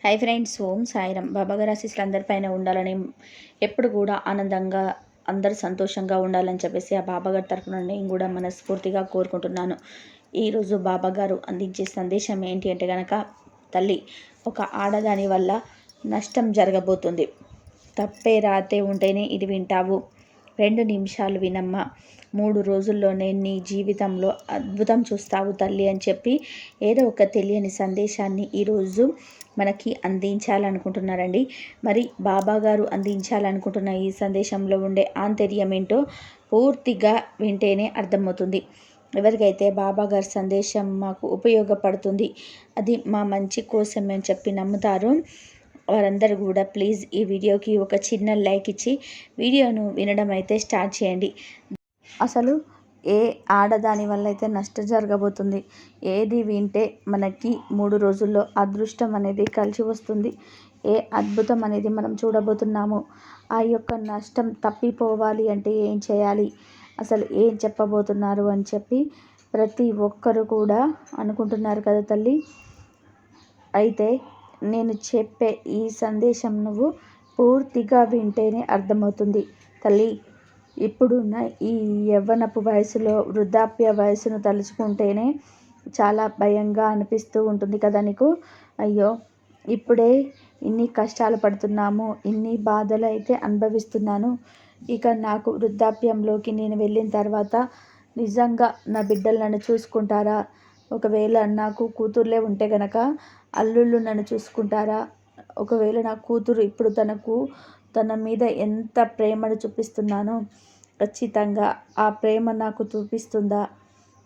Hi friends, ఓం సాయిరామ్. బాబాగారి ఆశీస్సులు అందరిపైన ఉండాలని, ఎప్పుడు కూడా ఆనందంగా అందరూ సంతోషంగా ఉండాలని చెప్పేసి ఆ బాబాగారి తరపున నేను కూడా మనస్ఫూర్తిగా కోరుకుంటున్నాను. ఈరోజు బాబాగారు అందించే సందేశం ఏంటి అంటే కనుక, తల్లి, ఒక ఆడదాని వల్ల నష్టం జరగబోతుంది. తప్పే రాతే ఉంటేనే ఇది వింటావు. 2 నిమిషాలు వినమ్మా, 3 రోజుల్లోనే నీ జీవితంలో అద్భుతం చూస్తావు తల్లి అని చెప్పి ఏదో ఒక తెలియని సందేశాన్ని ఈరోజు మనకి అందించాలనుకుంటున్నారండి. మరి బాబా గారు అందించాలనుకుంటున్న ఈ సందేశంలో ఉండే ఆంతర్యం ఏంటో పూర్తిగా వింటేనే అర్థమవుతుంది. ఎవరికైతే బాబా గారి సందేశం మాకు ఉపయోగపడుతుంది, అది మా మంచి కోసమే అని చెప్పి నమ్ముతారో వారందరూ కూడా ప్లీజ్ ఈ వీడియోకి ఒక చిన్న లైక్ ఇచ్చి వీడియోను వినడం అయితే స్టార్ట్ చేయండి. అసలు ఏ ఆడదాని వల్ల అయితే నష్టం జరగబోతుంది, ఏది వింటే మనకి 3 రోజుల్లో అదృష్టం అనేది కలిసి వస్తుంది, ఏ అద్భుతం అనేది మనం చూడబోతున్నాము, ఆ యొక్క నష్టం తప్పిపోవాలి అంటే ఏం చేయాలి, అసలు ఏం చెప్పబోతున్నారు అని చెప్పి ప్రతి ఒక్కరు కూడా అనుకుంటున్నారు కదా తల్లి. అయితే నేను చెప్పే ఈ సందేశం నువ్వు పూర్తిగా వింటేనే అర్థమవుతుంది తల్లి. ఇప్పుడున్న ఈ యవ్వనపు వయసులో వృద్ధాప్య వయసును తలుచుకుంటేనే చాలా భయంగా అనిపిస్తూ ఉంటుంది కదా నీకు. అయ్యో, ఇప్పుడే ఇన్ని కష్టాలు పడుతున్నాము, ఇన్ని బాధలు అయితే అనుభవిస్తున్నాను, ఇక నాకు వృద్ధాప్యంలోకి నేను వెళ్ళిన తర్వాత నిజంగా నా బిడ్డలు నన్ను చూసుకుంటారా, ఒకవేళ నాకు కూతుర్లే ఉంటే కనుక అల్లుళ్ళు నన్ను చూసుకుంటారా, ఒకవేళ నా కూతురు ఇప్పుడు తన మీద ఎంత ప్రేమను చూపిస్తున్నానో ఖచ్చితంగా ఆ ప్రేమ నాకు చూపిస్తుందా,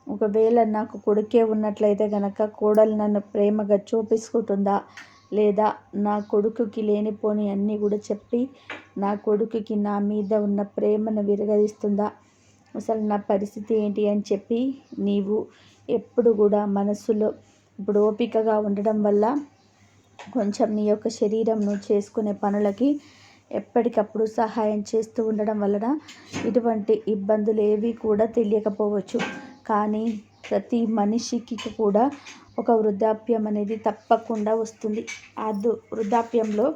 ఒకవేళ నాకు కొడుకే ఉన్నట్లయితే కనుక కోడలు నన్ను ప్రేమగా చూపించుకుంటుందా, లేదా నా కొడుకుకి లేనిపోని అన్నీ కూడా చెప్పి నా కొడుకుకి నా మీద ఉన్న ప్రేమను విరగదీస్తుందా, అసలు నా పరిస్థితి ఏంటి అని చెప్పి నీవు ఎప్పుడు కూడా మనస్సులో ఇప్పుడు ఓపికగా ఉండడం వల్ల కొంచెం నీ యొక్క శరీరం నువ్వు చేసుకునే పనులకి ఎప్పటికప్పుడు సహాయం చేస్తూ ఉండడం వలన ఇటువంటి ఇబ్బందులు ఏవి కూడా తెలియకపోవచ్చు. కానీ ప్రతి మనిషికి కూడా ఒక వృద్ధాప్యం అనేది తప్పకుండా వస్తుంది. ఆ వృద్ధాప్యంలో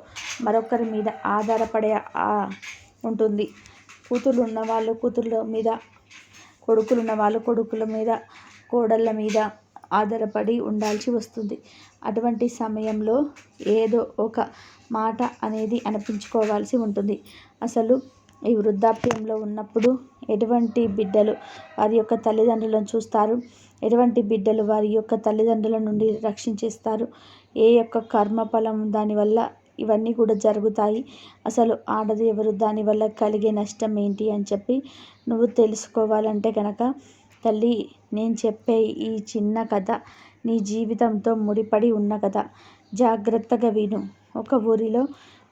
మరొకరి మీద ఆధారపడే ఉంటుంది. కూతుర్లు ఉన్న వాళ్ళు కూతుర్ల మీద, కొడుకులు ఉన్న వాళ్ళు కొడుకుల మీద, కోడళ్ళ మీద ఆధారపడి ఉండాల్సి వస్తుంది. అటువంటి సమయంలో ఏదో ఒక మాట అనేది అనిపించుకోవాల్సి ఉంటుంది. అసలు ఈ వృద్ధాప్యంలో ఉన్నప్పుడు ఎటువంటి బిడ్డలు వారి యొక్క తల్లిదండ్రులను చూస్తారు, ఎటువంటి బిడ్డలు వారి యొక్క తల్లిదండ్రుల నుండి రక్షించేస్తారు, ఏ యొక్క కర్మఫలం దానివల్ల ఇవన్నీ కూడా జరుగుతాయి, అసలు ఆడది ఎవరు, దానివల్ల కలిగే నష్టం ఏంటి అని చెప్పి నువ్వు తెలుసుకోవాలంటే కనుక తల్లి, నేను చెప్పే ఈ చిన్న కథ నీ జీవితంతో ముడిపడి ఉన్న కథ. జాగ్రత్తగా విను. ఒక ఊరిలో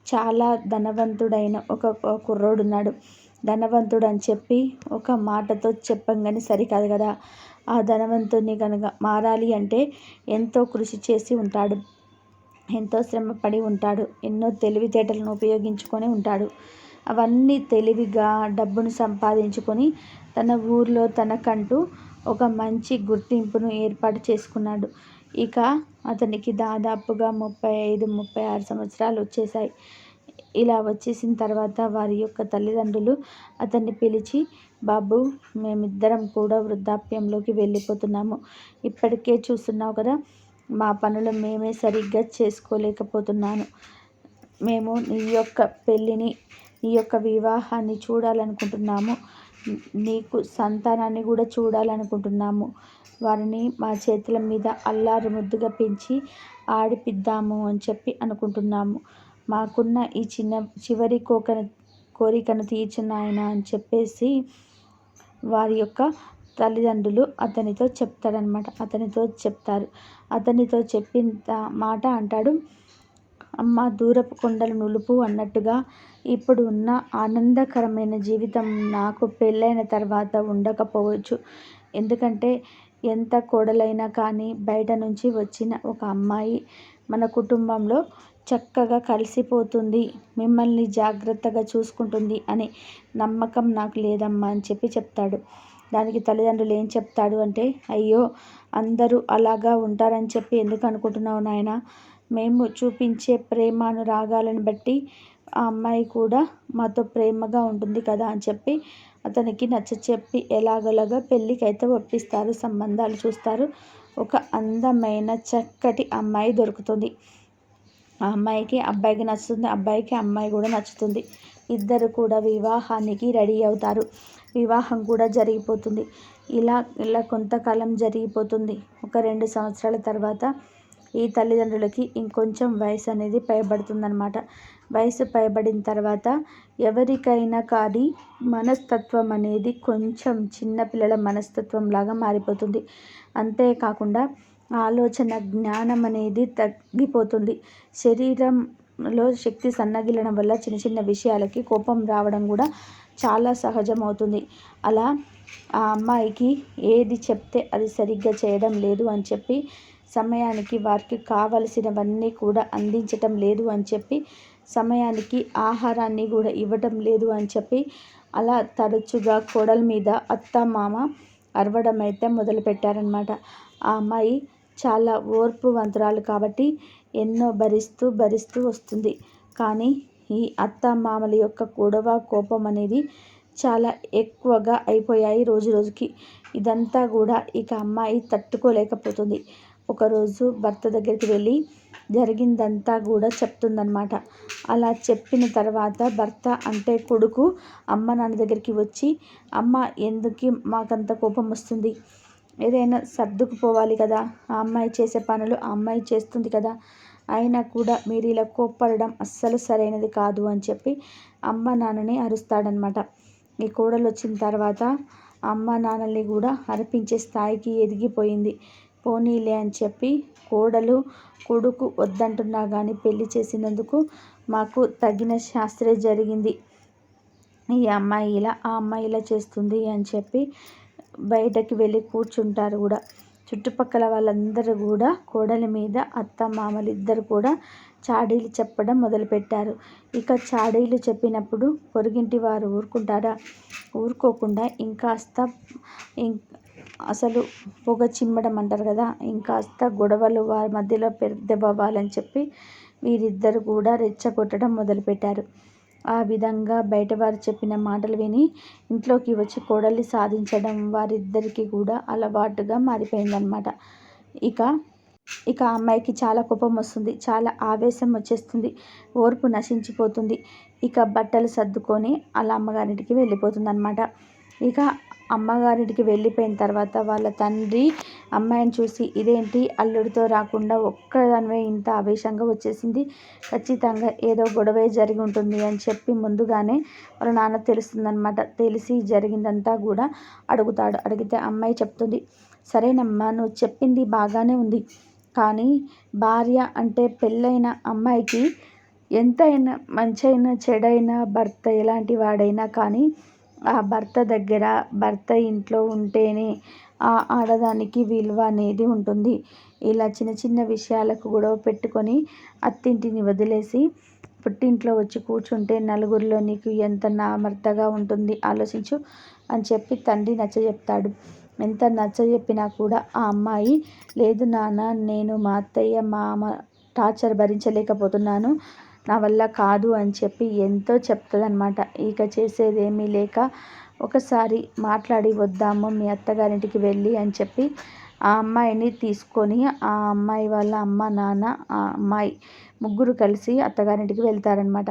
చాలా ధనవంతుడైన ఒక కుర్రోడున్నాడు. ధనవంతుడు అని చెప్పి ఒక మాటతో చెప్పంగానే సరికాదు కదా. ఆ ధనవంతుడిని కనుక మారాలి అంటే ఎంతో కృషి చేసి ఉంటాడు, ఎంతో శ్రమపడి ఉంటాడు, ఎన్నో తెలివితేటలను ఉపయోగించుకొని ఉంటాడు. అవన్నీ తెలివిగా డబ్బును సంపాదించుకొని తన ఊర్లో తనకంటూ ఒక మంచి గుర్తింపును ఏర్పాటు చేసుకున్నాడు. ఇక అతనికి దాదాపుగా 35-36 సంవత్సరాలు వచ్చేసాయి. ఇలా వచ్చేసిన తర్వాత వారి యొక్క తల్లిదండ్రులు అతన్ని పిలిచి, బాబు, మేమిద్దరం కూడా వృద్ధాప్యంలోకి వెళ్ళిపోతున్నాము, ఇప్పటికే చూస్తున్నావు కదా, మా పనులు మేమే సరిగ్గా చేసుకోలేకపోతున్నాను, మేము నీ యొక్క పెళ్ళిని, నీ యొక్క వివాహాన్ని చూడాలనుకుంటున్నాము, నీకు సంతానాన్ని కూడా చూడాలనుకుంటున్నాము, వారిని మా చేతుల మీద అల్లారు ముద్దుగా పెంచి ఆడిపిద్దాము అని చెప్పి అనుకుంటున్నాము, మాకున్న ఈ చివరి కోరికను తీర్చు నాయనా అని చెప్పేసి వారి యొక్క తల్లిదండ్రులు అతనితో చెప్తారు. అతనితో చెప్పిన మాట అంటాడు, అమ్మ దూరపు కొండలు నులుపు అన్నట్టుగా ఇప్పుడు ఉన్న ఆనందకరమైన జీవితం నాకు పెళ్ళైన తర్వాత ఉండకపోవచ్చు. ఎందుకంటే ఎంత కోడలైనా కానీ బయట నుంచి వచ్చిన ఒక అమ్మాయి మన కుటుంబంలో చక్కగా కలిసిపోతుంది, మిమ్మల్ని జాగ్రత్తగా చూసుకుంటుంది అనే నమ్మకం నాకు లేదమ్మా అని చెప్పి చెప్తాడు. దానికి తల్లిదండ్రులు ఏం చెప్తాడు అంటే, అయ్యో, అందరూ అలాగా ఉంటారని చెప్పి ఎందుకు అనుకుంటున్నావు నాయనా, మేము చూపించే ప్రేమానురాగాలను బట్టి ఆ అమ్మాయి కూడా మాతో ప్రేమగా ఉంటుంది కదా అని చెప్పి అతనికి నచ్చచెప్పి ఎలాగోలాగా పెళ్ళికైతే ఒప్పిస్తారు. సంబంధాలు చూస్తారు. ఒక అందమైన చక్కటి అమ్మాయి దొరుకుతుంది. ఆ అమ్మాయికి అబ్బాయికి నచ్చుతుంది. అబ్బాయికి అమ్మాయి కూడా నచ్చుతుంది. ఇద్దరు కూడా వివాహానికి రెడీ అవుతారు. వివాహం కూడా జరిగిపోతుంది. ఇలా ఇలా కొంతకాలం జరిగిపోతుంది. ఒక 2 సంవత్సరాల తర్వాత ఈ తల్లిదండ్రులకి ఇంకొంచెం వయసు అనేది పైబడుతుందన్నమాట. వయసు పైబడిన తర్వాత ఎవరికైనా కానీ మనస్తత్వం అనేది కొంచెం చిన్నపిల్లల మనస్తత్వం లాగా మారిపోతుంది. అంతేకాకుండా ఆలోచన జ్ఞానం అనేది తగ్గిపోతుంది. శరీరంలో శక్తి సన్నగిల్లడం వల్ల చిన్న చిన్న విషయాలకి కోపం రావడం కూడా చాలా సహజమవుతుంది. అలా ఆ అమ్మాయికి ఏది చెప్తే అది సరిగ్గా చేయడం లేదు అని చెప్పి, సమయానికి వారికి కావలసినవన్నీ కూడా అందించటం లేదు అని చెప్పి, సమయానికి ఆహారాన్ని కూడా ఇవ్వటం లేదు అని చెప్పి, అలా తరచుగా కోడల మీద అత్త మామ అరవడం అయితే మొదలుపెట్టారనమాట. ఆ అమ్మాయి చాలా ఓర్పువంతురాలు కాబట్టి ఎన్నో భరిస్తూ వస్తుంది. కానీ ఈ అత్త మామల యొక్క గొడవ కోపం అనేది చాలా ఎక్కువగా అయిపోయాయి రోజు రోజుకి. ఇదంతా కూడా ఇక అమ్మాయి తట్టుకోలేకపోతుంది. ఒకరోజు భర్త దగ్గరికి వెళ్ళి జరిగిందంతా కూడా చెప్తుందన్నమాట. అలా చెప్పిన తర్వాత భర్త అంటే కొడుకు అమ్మ నాన్న దగ్గరికి వచ్చి, అమ్మ ఎందుకు మాకంత కోపం వస్తుంది, ఏదైనా సర్దుకుపోవాలి కదా, ఆ అమ్మాయి చేసే పనులు ఆ అమ్మాయి చేస్తుంది కదా, అయినా కూడా మీరు ఇలా కోప్పడడం అస్సలు సరైనది కాదు అని చెప్పి అమ్మ నాన్నని అరుస్తాడనమాట. ఈ కోడలు వచ్చిన తర్వాత అమ్మ నాన్నల్ని కూడా అరిపించే స్థాయికి ఎదిగిపోయింది. పోనీలే అని చెప్పి కోడలు కొడుకు వద్దంటున్నా కానీ పెళ్లి చేసినందుకు మాకు తగిన శాస్త్రే జరిగింది, ఈ అమ్మాయి ఇలా ఆ అమ్మాయి ఇలా చేస్తుంది అని చెప్పి బయటకి వెళ్ళి కూర్చుంటారు కూడా. చుట్టుపక్కల వాళ్ళందరూ కూడా కోడలి మీద అత్త మామలు ఇద్దరు కూడా చాడీలు చెప్పడం మొదలుపెట్టారు. ఇక చాడీలు చెప్పినప్పుడు పొరుగింటి వారు ఊరుకుంటారా? ఊరుకోకుండా ఇంకాస్త అసలు పొగ చిమ్మడం అంటారు కదా, ఇంకాస్త గొడవలు వారి మధ్యలో పెద్దవ్వాలని చెప్పి వీరిద్దరు కూడా రెచ్చగొట్టడం మొదలుపెట్టారు. ఆ విధంగా బయటవారు చెప్పిన మాటలు విని ఇంట్లోకి వచ్చి కోడల్ని సాధించడం వారిద్దరికీ కూడా అలవాటుగా మారిపోయిందనమాట. ఇక ఇక ఆ అమ్మాయికి చాలా కోపం వస్తుంది. చాలా ఆవేశం వచ్చేస్తుంది. ఓర్పు నశించిపోతుంది. ఇక బట్టలు సర్దుకొని అలా అమ్మగారింటికి వెళ్ళిపోతుందన్నమాట. ఇక అమ్మగారింటికి వెళ్ళిపోయిన తర్వాత వాళ్ళ తండ్రి అమ్మాయిని చూసి, ఇదేంటి అల్లుడితో రాకుండా ఒక్కదానివే ఇంత ఆవేశంగా వచ్చేసింది, ఖచ్చితంగా ఏదో గొడవే జరిగి ఉంటుంది అని చెప్పి ముందుగానే వాళ్ళ నాన్న తెలుస్తుందన్నమాట. తెలిసి జరిగిందంతా కూడా అడుగుతాడు. అడిగితే అమ్మాయి చెప్తుంది, సరేనమ్మా నువ్వు చెప్పింది బాగానే ఉంది, కానీ భార్య అంటే పెళ్ళైన అమ్మాయికి ఎంతైనా మంచైనా చెడైనా భర్త ఎలాంటి వాడైనా కానీ ఆ భర్త దగ్గర భర్త ఇంట్లో ఉంటేనే ఆ ఆడదానికి విలువ అనేది ఉంటుంది. ఇలా చిన్న చిన్న విషయాలకు గొడవ పెట్టుకొని అత్తింటిని వదిలేసి పుట్టింట్లో వచ్చి కూర్చుంటే నలుగురిలో నీకు ఎంత నామర్తగా ఉంటుంది ఆలోచించు అని చెప్పి తండ్రి నచ్చజెప్తాడు. ఎంత నచ్చజెప్పినా కూడా ఆ అమ్మాయి, లేదు నాన్న, నేను మా అత్తయ్య మామ టార్చర్ భరించలేకపోతున్నాను, నా వల్ల కాదు అని చెప్పి ఎంతో చెప్తుందన్నమాట. ఇక చేసేదేమీ లేక, ఒకసారి మాట్లాడి వద్దాము మీ అత్తగారింటికి వెళ్ళి అని చెప్పి ఆ అమ్మాయిని తీసుకొని ఆ అమ్మాయి వాళ్ళ అమ్మ నాన్న ఆ అమ్మాయి ముగ్గురు కలిసి అత్తగారింటికి వెళ్తారనమాట.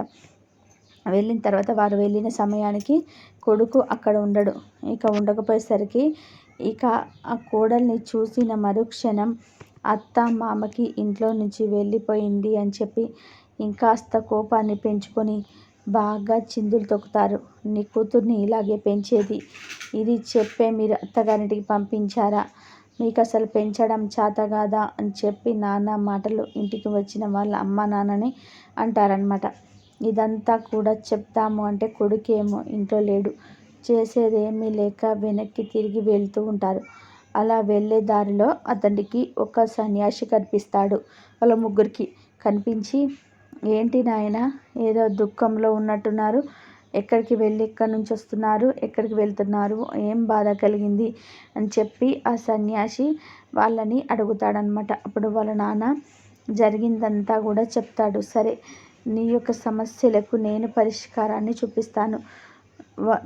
వెళ్ళిన తర్వాత వారు వెళ్ళిన సమయానికి కొడుకు అక్కడ ఉండడు. ఇక ఉండకపోయేసరికి ఇక ఆ కోడల్ని చూసిన మరుక్షణం అత్త మామకి ఇంట్లో నుంచి వెళ్ళిపోయింది అని చెప్పి ఇంకాస్త కోపాన్ని పెంచుకొని బాగా చిందులు తొక్కుతారు. నీ కూతుర్ని ఇలాగే పెంచేది, ఇది చెప్పే మీరు అత్తగారింటికి పంపించారా, మీకు అసలు పెంచడం చేత కాదా అని చెప్పి నాన్న మాటలు ఇంటికి వచ్చిన వాళ్ళ అమ్మ నాన్నని అంటారనమాట. ఇదంతా కూడా చెప్తాము అంటే కొడుకేమో ఇంట్లో లేడు. చేసేదేమీ లేక వెనక్కి తిరిగి వెళ్తూ ఉంటారు. అలా వెళ్ళే దారిలో అతనికి ఒక సన్యాసి కనిపిస్తాడు. వాళ్ళ ముగ్గురికి కనిపించి, ఏంటి నాయన ఏదో దుఃఖంలో ఉన్నట్టున్నారు, ఎక్కడి నుంచి వస్తున్నారు, ఎక్కడికి వెళ్తున్నారు, ఏం బాధ కలిగింది అని చెప్పి ఆ సన్యాసి వాళ్ళని అడుగుతాడనమాట. అప్పుడు వాళ్ళ నాన్న, జరిగిందంతా కూడా చెప్తాడు. సరే, నీ యొక్క సమస్యలకు నేను పరిష్కారాన్ని చూపిస్తాను.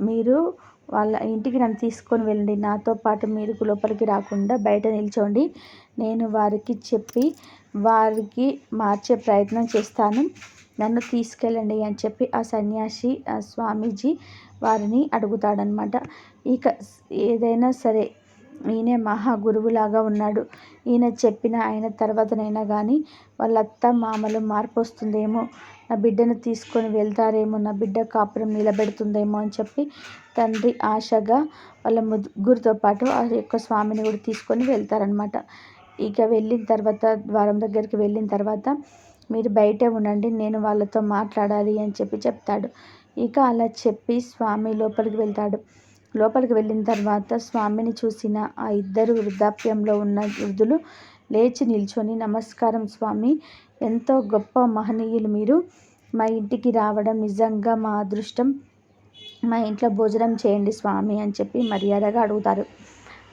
మీరు వాళ్ళ ఇంటికి నన్ను తీసుకొని వెళ్ళండి. నాతో పాటు మీరు లోపలికి రాకుండా బయట నిల్చోండి. నేను వారికి చెప్పి వారికి మార్చే ప్రయత్నం చేస్తాను. నన్ను తీసుకెళ్ళండి అని చెప్పి ఆ సన్యాసి ఆ స్వామీజీ వారిని అడుగుతాడనమాట. ఇక ఏదైనా సరే ఈయన మహా గురువులాగా ఉన్నాడు. ఈయన చెప్పిన ఆయన తర్వాతనైనా కానీ వాళ్ళ అత్త మామలు మార్పు వస్తుందేమో, నా బిడ్డను తీసుకొని వెళ్తారేమో, నా బిడ్డ కాపురం నిలబెడుతుందేమో అని చెప్పి తండ్రి ఆశగా వాళ్ళ ముగ్గురితో పాటు ఆ యొక్క స్వామిని కూడా తీసుకొని వెళ్తారనమాట. ఇక వెళ్ళిన తర్వాత ద్వారం దగ్గరికి వెళ్ళిన తర్వాత మీరు బయటే ఉండండి, నేను వాళ్ళతో మాట్లాడాలి అని చెప్పి చెప్తాడు. ఇక అలా చెప్పి స్వామి లోపలికి వెళ్తాడు. లోపలికి వెళ్ళిన తర్వాత స్వామిని చూసిన ఆ ఇద్దరు వృద్ధాప్యంలో ఉన్న వృద్ధులు లేచి నిల్చొని, నమస్కారం స్వామి, ఎంతో గొప్ప మహనీయులు మీరు, మా ఇంటికి రావడం నిజంగా మా అదృష్టం, మా ఇంట్లో భోజనం చేయండి స్వామి అని చెప్పి మర్యాదగా అడుగుతారు.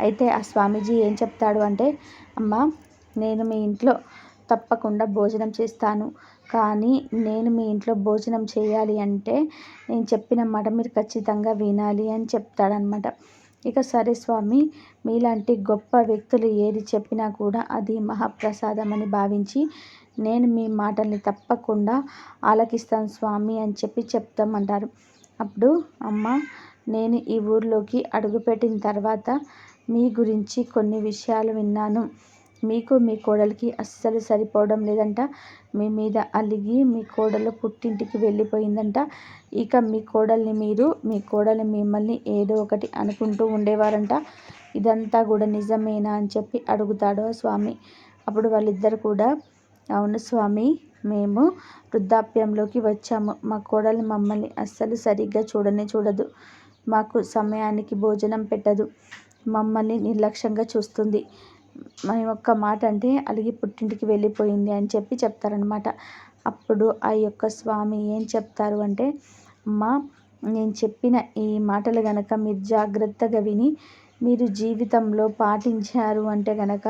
అయితే ఆ స్వామీజీ ఏం చెప్తాడు అంటే, అమ్మా, నేను మీ ఇంట్లో తప్పకుండా భోజనం చేస్తాను, కానీ నేను మీ ఇంట్లో భోజనం చేయాలి అంటే నేను చెప్పిన మాట మీరు ఖచ్చితంగా వినాలి అని చెప్తాడనమాట. ఇక సరే స్వామి, మీలాంటి గొప్ప వ్యక్తులు ఏది చెప్పినా కూడా అది మహాప్రసాదం అని భావించి నేను మీ మాటల్ని తప్పకుండా ఆలకిస్తాను స్వామి అని చెప్పి చెప్తామంటారు. అప్పుడు, అమ్మ, నేను ఈ ఊర్లోకి అడుగుపెట్టిన తర్వాత మీ గురించి కొన్ని విషయాలు విన్నాను. మీకు మీ కోడలికి అస్సలు సరిపోవడం లేదంట. మీ మీద అలిగి మీ కోడలు పుట్టింటికి వెళ్ళిపోయిందంట. ఇక మీ కోడలు మిమ్మల్ని ఏదో ఒకటి అనుకుంటూ ఉండేవారంట. ఇదంతా కూడా నిజమేనా అని చెప్పి అడుగుతాడు ఆ స్వామి. అప్పుడు వాళ్ళిద్దరు కూడా, అవును స్వామి, మేము వృద్ధాప్యంలోకి వచ్చాము. మా కోడలు మమ్మల్ని అస్సలు సరిగ్గా చూడదు. మాకు సమయానికి భోజనం పెట్టదు. మమ్మల్ని నిర్లక్ష్యంగా చూస్తుంది. మేము ఒక్క మాట అంటే అలిగి పుట్టింటికి వెళ్ళిపోయింది అని చెప్పి చెప్తారనమాట. అప్పుడు ఆ యొక్క స్వామి ఏం చెప్తారు అంటే, అమ్మా, నేను చెప్పిన ఈ మాటలు గనక మీరు జాగ్రత్తగా విని మీరు జీవితంలో పాటించారు అంటే గనక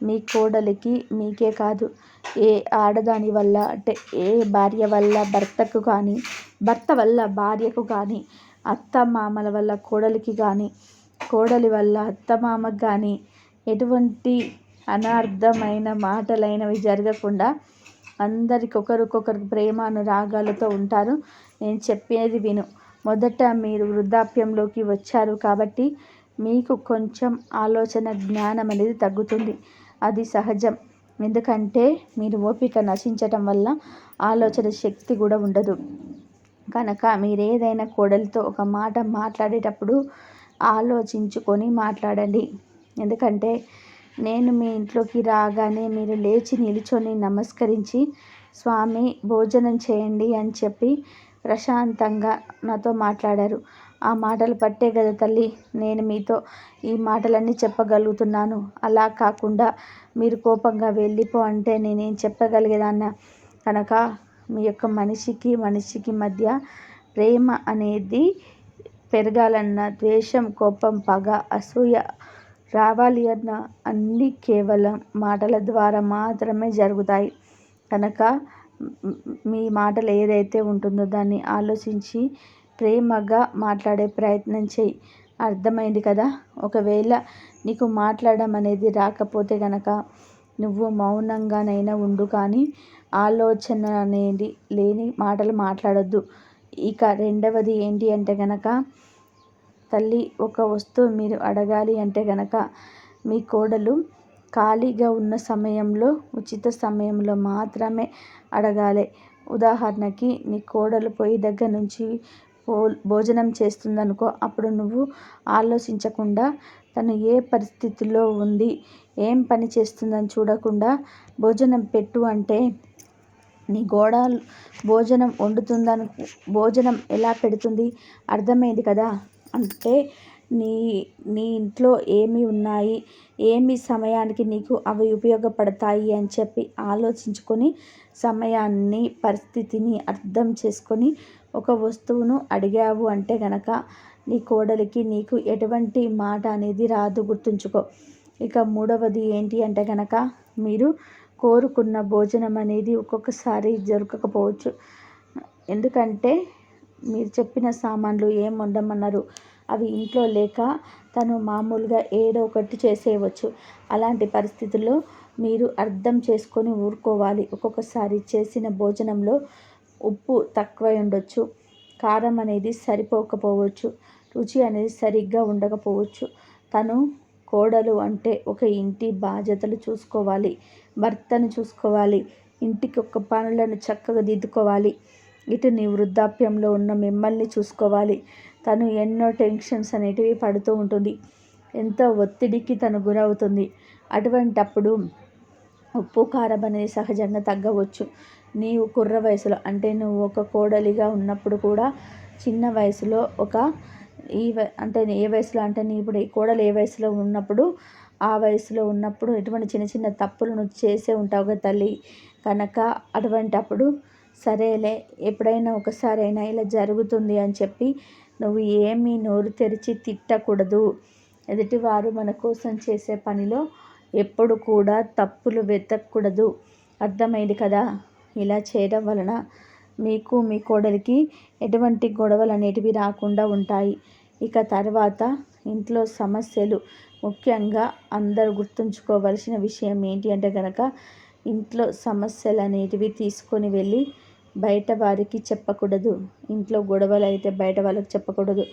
మీ కోడలికి, మీకే కాదు, ఏ ఆడదాని వల్ల అంటే ఏ భార్య వల్ల భర్తకు కానీ, భర్త వల్ల భార్యకు కానీ, అత్తమామల వల్ల కోడలికి కానీ, కోడలి వల్ల అత్తమామకు కానీ ఎటువంటి అనార్థమైన మాటలైనవి జరగకుండా అందరికి ఒకరికొకరికి ప్రేమానురాగాలతో ఉంటారు. నేను చెప్పేది విను. మొదట మీరు వృద్ధాప్యంలోకి వచ్చారు కాబట్టి మీకు కొంచెం ఆలోచన జ్ఞానం అనేది తగ్గుతుంది. అది సహజం. ఎందుకంటే మీరు ఓపిక నశించటం వల్ల ఆలోచన శక్తి కూడా ఉండదు. కనుక మీరేదైనా కోడలితో ఒక మాట మాట్లాడేటప్పుడు ఆలోచించుకొని మాట్లాడండి. ఎందుకంటే నేను మీ ఇంట్లోకి రాగానే మీరు లేచి నిలుచొని నమస్కరించి స్వామి భోజనం చేయండి అని చెప్పి ప్రశాంతంగా నాతో మాట్లాడారు. ఆ మాటలు పట్టే కదా తల్లి నేను మీతో ఈ మాటలన్నీ చెప్పగలుగుతున్నాను. అలా కాకుండా మీరు కోపంగా వెళ్ళిపో అంటే నేనేం చెప్పగలిగేదాన్న? కనుక మీ యొక్క మనిషికి మధ్య ప్రేమ అనేది పెరగాలన్న ద్వేషం, కోపం, పగ, అసూయ రావాలి అన్న అన్నీ కేవలం మాటల ద్వారా మాత్రమే జరుగుతాయి. కనుక మీ మాటలు ఏదైతే ఉంటుందో దాన్ని ఆలోచించి ప్రేమగా మాట్లాడే ప్రయత్నం చేయి. అర్థమైంది కదా? ఒకవేళ నీకు మాట్లాడడం అనేది రాకపోతే కనుక నువ్వు మౌనంగానైనా ఉండు, కానీ ఆలోచన అనేది లేని మాటలు మాట్లాడొద్దు. ఇక రెండవది ఏంటి అంటే కనుక, తల్లి, ఒక వస్తువు మీరు అడగాలి అంటే కనుక మీ కోడలు ఖాళీగా ఉన్న సమయంలో, ఉచిత సమయంలో మాత్రమే అడగాలి. ఉదాహరణకి నీ కోడలు పొయ్యి దగ్గర నుంచి భోజనం చేస్తుందనుకో, అప్పుడు నువ్వు ఆలోచించకుండా తను ఏ పరిస్థితిలో ఉంది, ఏం పని చేస్తుందని చూడకుండా భోజనం పెట్టు అంటే, నీ కోడలు భోజనం వండుతుందని భోజనం ఎలా పెడుతుంది? అర్థమైంది కదా? అంటే నీ ఇంట్లో ఏమి ఉన్నాయి, ఏమి సమయానికి నీకు అవి ఉపయోగపడతాయి అని చెప్పి ఆలోచించుకొని సమయాన్ని, పరిస్థితిని అర్థం చేసుకొని ఒక వస్తువును అడిగావు అంటే గనక నీ కోడలికి నీకు ఎటువంటి మాట అనేది రాదు, గుర్తుంచుకో. ఇక మూడవది ఏంటి అంటే గనక మీరు కోరుకున్న భోజనం అనేది ఒక్కొక్కసారి దొరకకపోవచ్చు. ఎందుకంటే మీరు చెప్పిన సామాన్లు ఏం వండమన్నారు అవి ఇంట్లో లేక తను మామూలుగా ఏదో ఒకటి చేసేయవచ్చు. అలాంటి పరిస్థితుల్లో మీరు అర్థం చేసుకొని ఊరుకోవాలి. ఒక్కొక్కసారి చేసిన భోజనంలో ఉప్పు తక్కువై ఉండొచ్చు, కారం అనేది సరిపోకపోవచ్చు, రుచి అనేది సరిగ్గా ఉండకపోవచ్చు. తను కోడలు అంటే ఒక ఇంటి బాధ్యతలు చూసుకోవాలి, భర్తను చూసుకోవాలి, ఇంటికి ఒక పనులను చక్కగా దిద్దుకోవాలి. ఇటు నీ వృద్ధాప్యంలో ఉన్న మిమ్మల్ని చూసుకోవాలి. తను ఎన్నో టెన్షన్స్ అనేటివి పడుతూ ఉంటుంది, ఎంతో ఒత్తిడికి తను గురవుతుంది. అటువంటప్పుడు ఉప్పు కారం అనేది సహజంగా తగ్గవచ్చు. నీవు కుర్ర వయసులో అంటే నువ్వు ఒక కోడలిగా ఉన్నప్పుడు కూడా చిన్న వయసులో అంటే ఏ వయసులో అంటే నీ ఇప్పుడు ఈ కోడలు ఏ వయసులో ఉన్నప్పుడు ఆ వయసులో ఉన్నప్పుడు ఎటువంటి చిన్న చిన్న తప్పులు నువ్వు చేసే ఉంటావు కదా తల్లి. కనుక అటువంటప్పుడు సరేలే ఎప్పుడైనా ఒకసారైనా ఇలా జరుగుతుంది అని చెప్పి నువ్వు ఏమీ నోరు తెరిచి తిట్టకూడదు. ఎదుటివారు మన కోసం చేసే పనిలో ఎప్పుడు కూడా తప్పులు వెతకూడదు. అర్థమైంది కదా? ఇలా చేయడం వలన మీకు మీ కోడలికి ఎటువంటి గొడవలు అనేటివి రాకుండా ఉంటాయి. ఇక తర్వాత ఇంట్లో సమస్యలు ముఖ్యంగా అందరూ గుర్తుంచుకోవలసిన విషయం ఏంటి అంటే కనుక ఇంట్లో సమస్యలు అనేటివి తీసుకొని వెళ్ళి బయట వారికి చెప్పకూడదు. ఇంట్లో గొడవలు అయితే బయట వాళ్ళకి చెప్పకూడదు.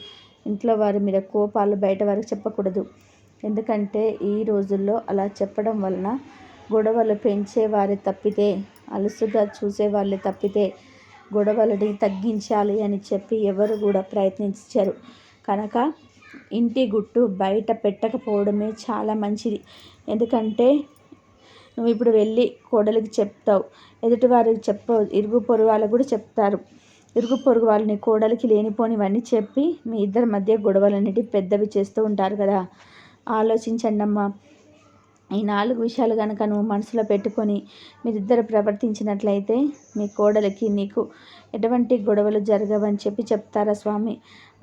ఇంట్లో వారి మీద కోపాలు బయట వారికి చెప్పకూడదు. ఎందుకంటే ఈ రోజుల్లో అలా చెప్పడం వలన గొడవలు పెంచేవారే తప్పితే, అలుసుగా చూసేవాళ్ళే తప్పితే గొడవలని తగ్గించాలి అని చెప్పి ఎవరు కూడా ప్రయత్నించరు. కనుక ఇంటి గుట్టు బయట పెట్టకపోవడమే చాలా మంచిది. ఎందుకంటే నువ్వు ఇప్పుడు వెళ్ళి కోడలికి చెప్తావు, ఎదుటివారికి చెప్పవు, ఇరుగు పొరుగు వాళ్ళకు కూడా చెప్తారు. ఇరుగు పొరుగు వాళ్ళని కోడలికి లేనిపోనివన్నీ చెప్పి మీ ఇద్దరి మధ్య గొడవలు అనేటివి పెద్దవి చేస్తూ ఉంటారు కదా. ఆలోచించండి అమ్మా. ఈ 4 విషయాలు కనుక నువ్వు మనసులో పెట్టుకొని మీరిద్దరు ప్రవర్తించినట్లయితే మీ కోడలికి నీకు ఎటువంటి గొడవలు జరగవని చెప్పి చెప్తారా స్వామి?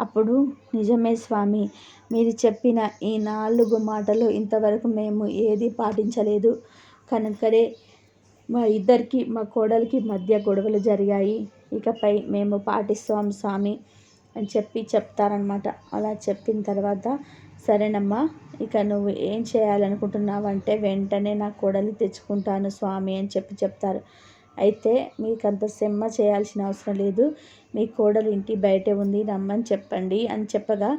అప్పుడు నిజమే స్వామి, మీరు చెప్పిన ఈ 4 మాటలు ఇంతవరకు మేము ఏది పాటించలేదు కనుకనే మా కోడలికి మధ్య గొడవలు జరిగాయి. ఇకపై మేము పాటిస్తాం స్వామి అని చెప్పి చెప్తారనమాట. అలా చెప్పిన తర్వాత సరేనమ్మా, ఇక నువ్వు ఏం చేయాలనుకుంటున్నావంటే వెంటనే నా కోడలి తెచ్చుకుంటాను స్వామి అని చెప్పి చెప్తారు. అయితే మీకంత సెమ్మ చేయాల్సిన అవసరం లేదు, మీ కోడలు ఇంటి బయటే ఉంది, రమ్మని చెప్పండి అని చెప్పగా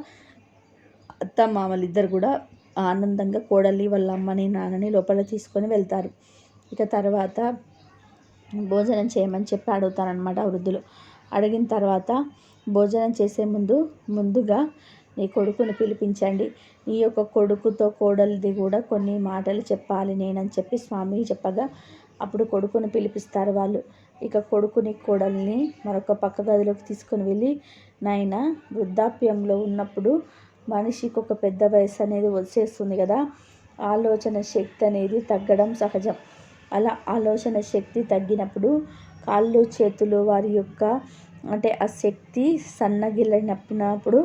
అత్త మామలు ఇద్దరు కూడా ఆనందంగా కోడలి వాళ్ళ అమ్మని నాన్నని లోపల తీసుకొని వెళ్తారు. ఇక తర్వాత భోజనం చేయమని చెప్పి అడుగుతారనమాట వృద్ధులు. అడిగిన తర్వాత భోజనం చేసే ముందుగా నీ కొడుకుని పిలిపించండి, నీ యొక్క కొడుకుతో కోడలిది కూడా కొన్ని మాటలు చెప్పాలి నేనని చెప్పి స్వామి చెప్పగా అప్పుడు కొడుకుని పిలిపిస్తారు వాళ్ళు. ఇక కొడుకుని కోడల్ని మరొక పక్క గదిలోకి తీసుకొని వెళ్ళి, నాయన వృద్ధాప్యంలో ఉన్నప్పుడు మనిషికి ఒక పెద్ద వయసు అనేది వచ్చేస్తుంది కదా, ఆలోచన శక్తి అనేది తగ్గడం సహజం. అలా ఆలోచన శక్తి తగ్గినప్పుడు కాళ్ళు చేతులు వారి యొక్క అంటే ఆ శక్తి సన్నగిల్లినప్పుడు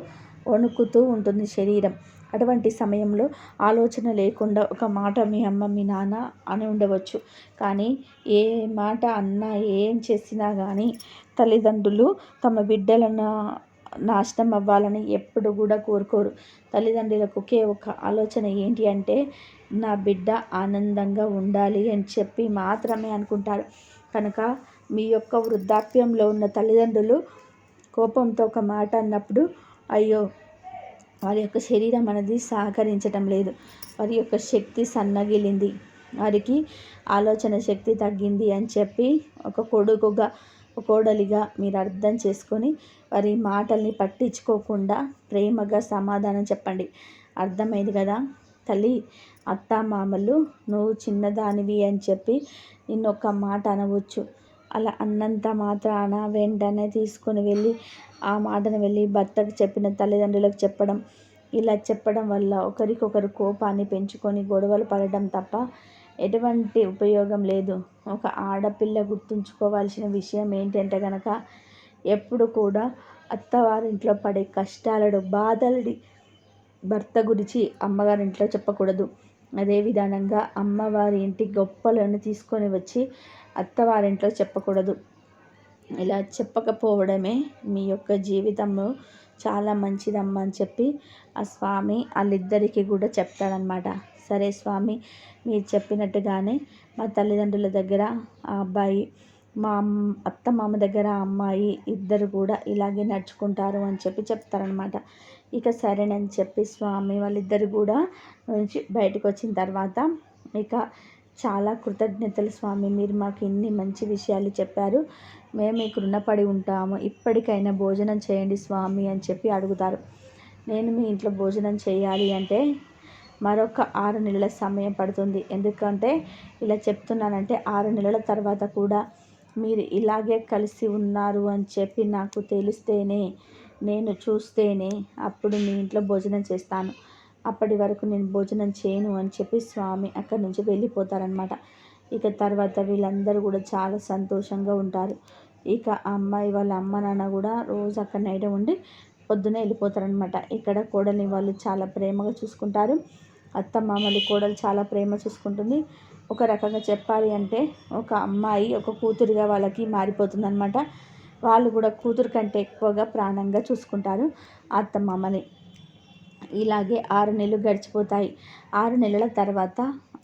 వణుకుతూ ఉంటుంది శరీరం. అటువంటి సమయంలో ఆలోచన లేకుండా ఒక మాట మీ అమ్మ మీ నాన్న అని ఉండవచ్చు. కానీ ఏ మాట అన్నా ఏం చేసినా కానీ తల్లిదండ్రులు తమ బిడ్డలను నాశనం అవ్వాలని ఎప్పుడు కూడా కోరుకోరు. తల్లిదండ్రులకు ఒకే ఒక ఆలోచన ఏంటి అంటే నా బిడ్డ ఆనందంగా ఉండాలి అని చెప్పి మాత్రమే అనుకుంటారు. కనుక మీ యొక్క వృద్ధాప్యంలో ఉన్న తల్లిదండ్రులు కోపంతో ఒక మాట అన్నప్పుడు అయ్యో వారి యొక్క శరీరం అనేది సహకరించటం లేదు, వారి యొక్క శక్తి సన్నగిలింది, వారికి ఆలోచన శక్తి తగ్గింది అని చెప్పి ఒక కొడుకుగా ఒక కోడలిగా మీరు అర్థం చేసుకొని వారి మాటల్ని పట్టించుకోకుండా ప్రేమగా సమాధానం చెప్పండి. అర్థమైంది కదా తల్లి? అత్త మామలు నువ్వు చిన్నదానివి అని చెప్పి నిన్నొక్క మాట అనవచ్చు. అలా అన్నంత మాత్రాన వెంటనే తీసుకొని వెళ్ళి ఆ మాటను వెళ్ళి భర్తకు చెప్పిన తల్లిదండ్రులకు చెప్పడం, ఇలా చెప్పడం వల్ల ఒకరికొకరు కోపాన్ని పెంచుకొని గొడవలు పడడం తప్ప ఎటువంటి ఉపయోగం లేదు. ఒక ఆడపిల్ల గుర్తుంచుకోవాల్సిన విషయం ఏంటంటే కనుక ఎప్పుడు కూడా అత్తవారింట్లో పడే కష్టాలను బాధల్ని భర్త గురించి అమ్మగారింట్లో చెప్పకూడదు. అదే విధానంగా అమ్మవారి ఇంటి గొప్పలను తీసుకొని వచ్చి అత్తవారింట్లో చెప్పకూడదు. ఇలా చెప్పకపోవడమే మీ యొక్క జీవితంలో చాలా మంచిదమ్మా అని చెప్పి ఆ స్వామి వాళ్ళిద్దరికీ కూడా చెప్తాడనమాట. సరే స్వామి, మీరు చెప్పినట్టుగానే మా తల్లిదండ్రుల దగ్గర ఆ అబ్బాయి, మా అత్త మామ దగ్గర ఆ అమ్మాయి ఇద్దరు కూడా ఇలాగే నడుచుకుంటారు అని చెప్పి చెప్తారనమాట. ఇక సరేనని చెప్పి స్వామి వాళ్ళిద్దరు కూడా నుంచి బయటకు వచ్చిన తర్వాత ఇక చాలా కృతజ్ఞతలు స్వామి, మీరు మాకు ఇన్ని మంచి విషయాలు చెప్పారు, మేము మీకు రుణపడి ఉంటాము, ఇప్పటికైనా భోజనం చేయండి స్వామి అని చెప్పి అడుగుతారు. నేను మీ ఇంట్లో భోజనం చేయాలి అంటే మరొక 6 నెలల సమయం పడుతుంది. ఎందుకంటే ఇలా చెప్తున్నానంటే 6 నెలల తర్వాత కూడా మీరు ఇలాగే కలిసి ఉన్నారు అని చెప్పి నాకు తెలిస్తేనే, నేను చూస్తేనే అప్పుడు మీ ఇంట్లో భోజనం చేస్తాను. అప్పటి వరకు నేను భోజనం చేయను అని చెప్పి స్వామి అక్కడి నుంచి వెళ్ళిపోతారనమాట. ఇక తర్వాత వీళ్ళందరూ కూడా చాలా సంతోషంగా ఉంటారు. ఇక ఆ అమ్మాయి వాళ్ళ అమ్మ నాన్న కూడా రోజు అక్కడ నైట్ ఉండి పొద్దునే వెళ్ళిపోతారనమాట. ఇక్కడ కోడల్ని వాళ్ళు చాలా ప్రేమగా చూసుకుంటారు. అత్త మామలు కోడలు చాలా ప్రేమ చూసుకుంటుంది. ఒక రకంగా చెప్పాలి అంటే ఒక అమ్మాయి ఒక కూతురుగా వాళ్ళకి మారిపోతుందనమాట. వాళ్ళు కూడా కూతురు కంటే ఎక్కువగా ప్రాణంగా చూసుకుంటారు అత్త మామని. ఇలాగే 6 నెలలు గడిచిపోతాయి. 6 నెలల తర్వాత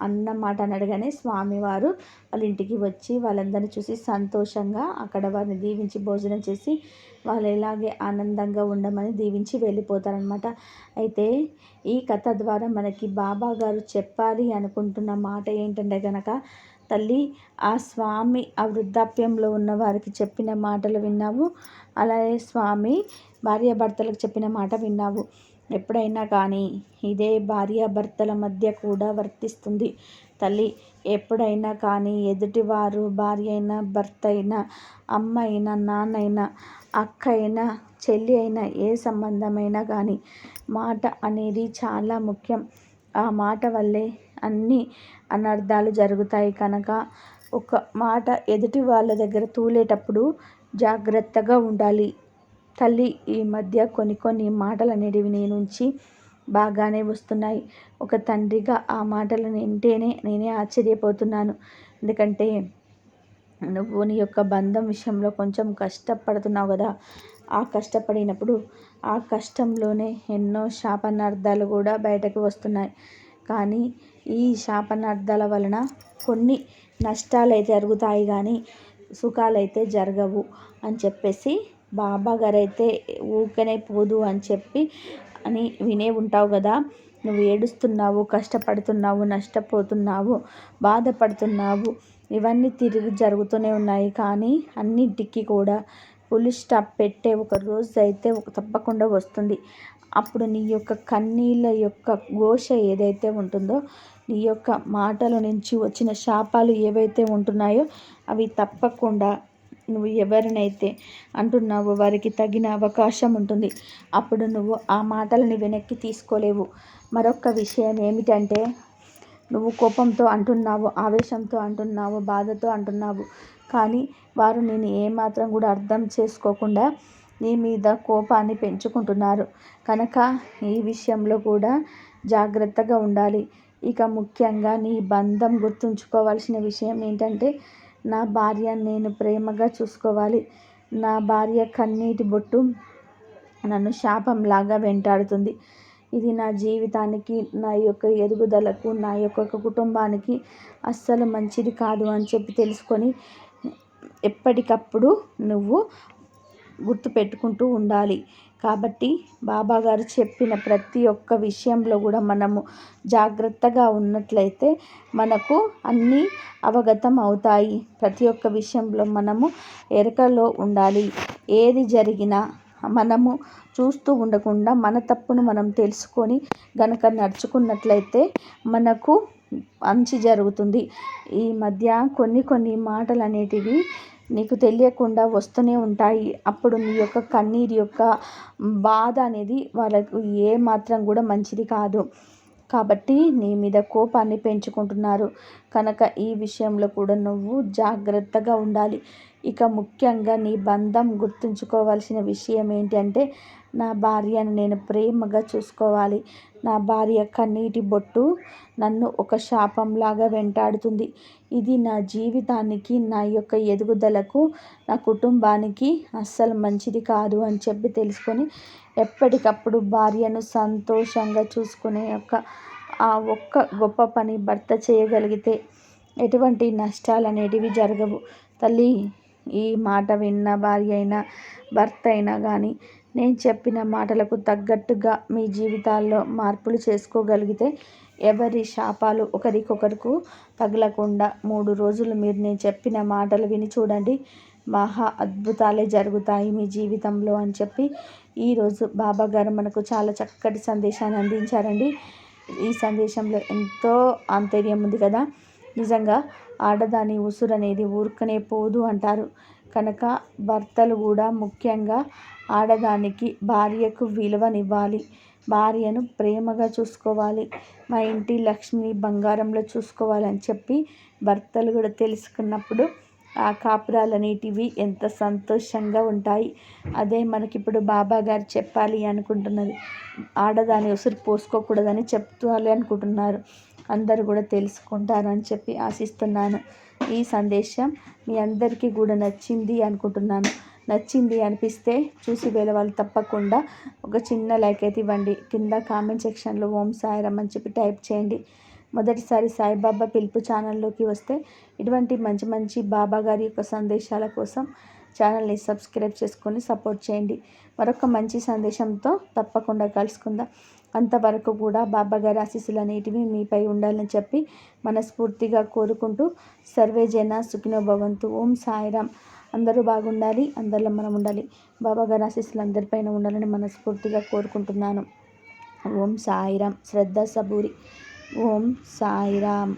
అన్న మాట అనడగానే స్వామివారు వాళ్ళ ఇంటికి వచ్చి వాళ్ళందరినీ చూసి సంతోషంగా అక్కడ వారిని దీవించి భోజనం చేసి వాళ్ళు ఎలాగే ఆనందంగా ఉండమని దీవించి వెళ్ళిపోతారనమాట. అయితే ఈ కథ ద్వారా మనకి బాబా గారు చెప్పాలి అనుకుంటున్న మాట ఏంటంటే కనుక, తల్లి ఆ స్వామి ఆ వృద్ధాప్యంలో ఉన్న వారికి చెప్పిన మాటలు విన్నావు, అలాగే స్వామి భార్యాభర్తలకు చెప్పిన మాట విన్నావు. ఎప్పుడైనా కానీ ఇదే భార్యాభర్తల మధ్య కూడా వర్తిస్తుంది తల్లి. ఎప్పుడైనా కానీ ఎదుటివారు భార్య అయినా, భర్త అయినా, అమ్మ అయినా, నాన్న అయినా, అక్క అయినా, చెల్లి అయినా, ఏ సంబంధమైనా కానీ మాట అనేది చాలా ముఖ్యం. ఆ మాట వల్లే అన్ని అనర్థాలు జరుగుతాయి కనుక ఒక మాట ఎదుటి వాళ్ళ దగ్గర తూలేటప్పుడు జాగ్రత్తగా ఉండాలి తల్లి. ఈ మధ్య కొన్ని మాటలు అనేటివి నీ నుంచి బాగానే వస్తున్నాయి. ఒక తండ్రిగా ఆ మాటలను వింటేనే నేనే ఆశ్చర్యపోతున్నాను. ఎందుకంటే నువ్వు నీ యొక్క బంధం విషయంలో కొంచెం కష్టపడుతున్నావు కదా. ఆ కష్టపడినప్పుడు ఆ కష్టంలోనే ఎన్నో శాపనార్థాలు కూడా బయటకు వస్తున్నాయి. కానీ ఈ శాపనార్థాల వలన కొన్ని నష్టాలైతే జరుగుతాయి కానీ సుఖాలైతే జరగవు అని చెప్పేసి బాబా గారైతే ఊకనే పోదు అని చెప్పి అని వినే ఉంటావు కదా. నువ్వు ఏడుస్తున్నావు, కష్టపడుతున్నావు, నష్టపోతున్నావు, బాధపడుతున్నావు, ఇవన్నీ తిరిగి జరుగుతూనే ఉన్నాయి. కానీ అన్నింటికి కూడా ఫుల్ స్టాప్ పెట్టే ఒక రోజు అయితే తప్పకుండా వస్తుంది. అప్పుడు నీ యొక్క కన్నీళ్ళ యొక్క ఘోష ఏదైతే ఉంటుందో, నీ యొక్క మాటల నుంచి వచ్చిన శాపాలు ఏవైతే ఉంటున్నాయో అవి తప్పకుండా నువ్వు ఎవరినైతే అంటున్నావో వారికి తగిన అవకాశం ఉంటుంది. అప్పుడు నువ్వు ఆ మాటలని వెనక్కి తీసుకోలేవు. మరొక విషయం ఏమిటంటే, నువ్వు కోపంతో అంటున్నావు, ఆవేశంతో అంటున్నావు, బాధతో అంటున్నావు. కానీ వారు నేను ఏమాత్రం కూడా అర్థం చేసుకోకుండా నీ మీద కోపాన్ని పెంచుకుంటున్నారు. కనుక ఈ విషయంలో కూడా జాగ్రత్తగా ఉండాలి. ఇక ముఖ్యంగా నీ బంధం గుర్తుంచుకోవాల్సిన విషయం ఏంటంటే, నా భార్యను నేను ప్రేమగా చూసుకోవాలి. నా భార్య కన్నీటి బొట్టు నన్ను శాపంలాగా వెంటాడుతుంది. ఇది నా జీవితానికి, నా యొక్క ఎదుగుదలకు, నా యొక్క కుటుంబానికి అస్సలు మంచిది కాదు అని చెప్పి తెలుసుకొని ఎప్పటికప్పుడు నువ్వు గుర్తుపెట్టుకుంటూ ఉండాలి. కాబట్టి బాబా గారు చెప్పిన ప్రతి ఒక్క విషయంలో కూడా మనము జాగ్రత్తగా ఉన్నట్లయితే మనకు అన్నీ అవగతం అవుతాయి. ప్రతి ఒక్క విషయంలో మనము ఎరుకలో ఉండాలి. ఏది జరిగినా మనము చూస్తూ ఉండకుండా మన తప్పును మనం తెలుసుకొని గనక నడుచుకున్నట్లయితే మనకు మంచి జరుగుతుంది. ఈ మధ్య కొన్ని మాటలు అనేటివి నీకు తెలియకుండా వస్తూనే ఉంటాయి. అప్పుడు నీ యొక్క కన్నీరు యొక్క బాధ అనేది వాళ్ళకు ఏమాత్రం కూడా మంచిది కాదు. కాబట్టి నీ మీద కోపాన్ని పెంచుకుంటున్నారు కనుక ఈ విషయంలో కూడా నువ్వు జాగ్రత్తగా ఉండాలి. ఇక ముఖ్యంగా నీ బంధం గుర్తుంచుకోవాల్సిన విషయం ఏంటంటే, నా భార్యను నేను ప్రేమగా చూసుకోవాలి. నా భార్య కన్నీటి బొట్టు నన్ను ఒక శాపంలాగా వెంటాడుతుంది. ఇది నా జీవితానికి, నా యొక్క ఎదుగుదలకు, నా కుటుంబానికి అస్సలు మంచిది కాదు అని చెప్పి తెలుసుకొని ఎప్పటికప్పుడు భార్యను సంతోషంగా చూసుకునే ఆ ఒక్క గొప్ప పని భర్త చేయగలిగితే ఎటువంటి నష్టాలు అనేటివి జరగవు. తల్లి, ఈ మాట విన్న భార్య అయినా భర్త అయినా కానీ నేను చెప్పిన మాటలకు తగ్గట్టుగా మీ జీవితాల్లో మార్పులు చేసుకోగలిగితే ఎవరి శాపాలు ఒకరికొకరికి తగలకుండా 3 రోజులు మీరు నేను చెప్పిన మాటలు విని చూడండి. మహా అద్భుతాలే జరుగుతాయి మీ జీవితంలో అని చెప్పి ఈరోజు బాబాగారు మనకు చాలా చక్కటి సందేశాన్ని అందించారండి. ఈ సందేశంలో ఎంతో ఆంతర్యం ఉంది కదా. నిజంగా ఆడదాని ఉసురు అనేది ఊరుకనే పోదు అంటారు కనుక భర్తలు కూడా ముఖ్యంగా ఆడదానికి, భార్యకు విలువనివ్వాలి, భార్యను ప్రేమగా చూసుకోవాలి, మా ఇంటి లక్ష్మిని బంగారంలో చూసుకోవాలని చెప్పి భర్తలు కూడా తెలుసుకున్నప్పుడు ఆ కాపురాలు అనేటివి ఎంత సంతోషంగా ఉంటాయి. అదే మనకిప్పుడు బాబా గారు చెప్పాలి అనుకుంటున్నది, ఆడదాని ఉసురు పోసుకోకూడదని చెప్తాలి అనుకుంటున్నారు. అందరూ కూడా తెలుసుకుంటారు అని చెప్పి ఆశిస్తున్నాను. ఈ సందేశం మీ అందరికీ కూడా నచ్చింది అనుకుంటున్నాను. నచ్చింది అనిపిస్తే చూసి వేరే వాళ్ళు తప్పకుండా ఒక చిన్న లైక్ అయితే ఇవ్వండి. కింద కామెంట్ సెక్షన్లో ఓం సాయిరామ్ అని చెప్పి టైప్ చేయండి. మొదటిసారి సాయిబాబా పిలుపు ఛానల్లోకి వస్తే ఇటువంటి మంచి మంచి బాబా గారి యొక్క సందేశాల కోసం ఛానల్ని సబ్స్క్రైబ్ చేసుకొని సపోర్ట్ చేయండి. మరొక మంచి సందేశంతో తప్పకుండా కలుసుకుందాం. అంతవరకు కూడా బాబా గారి ఆశీస్సులు అనేటివి మీపై ఉండాలని చెప్పి మనస్ఫూర్తిగా కోరుకుంటూ సర్వే జన సుఖినో భవంతు. ఓం సాయిరామ్. అందరూ బాగుండాలి, అందరిలో మనం ఉండాలి. బాబా గారి ఆశీస్సులు అందరిపైన ఉండాలని మనస్ఫూర్తిగా కోరుకుంటున్నాను. ఓం సాయిరామ్. శ్రద్ధ సబూరి. ఓం సాయిరామ్.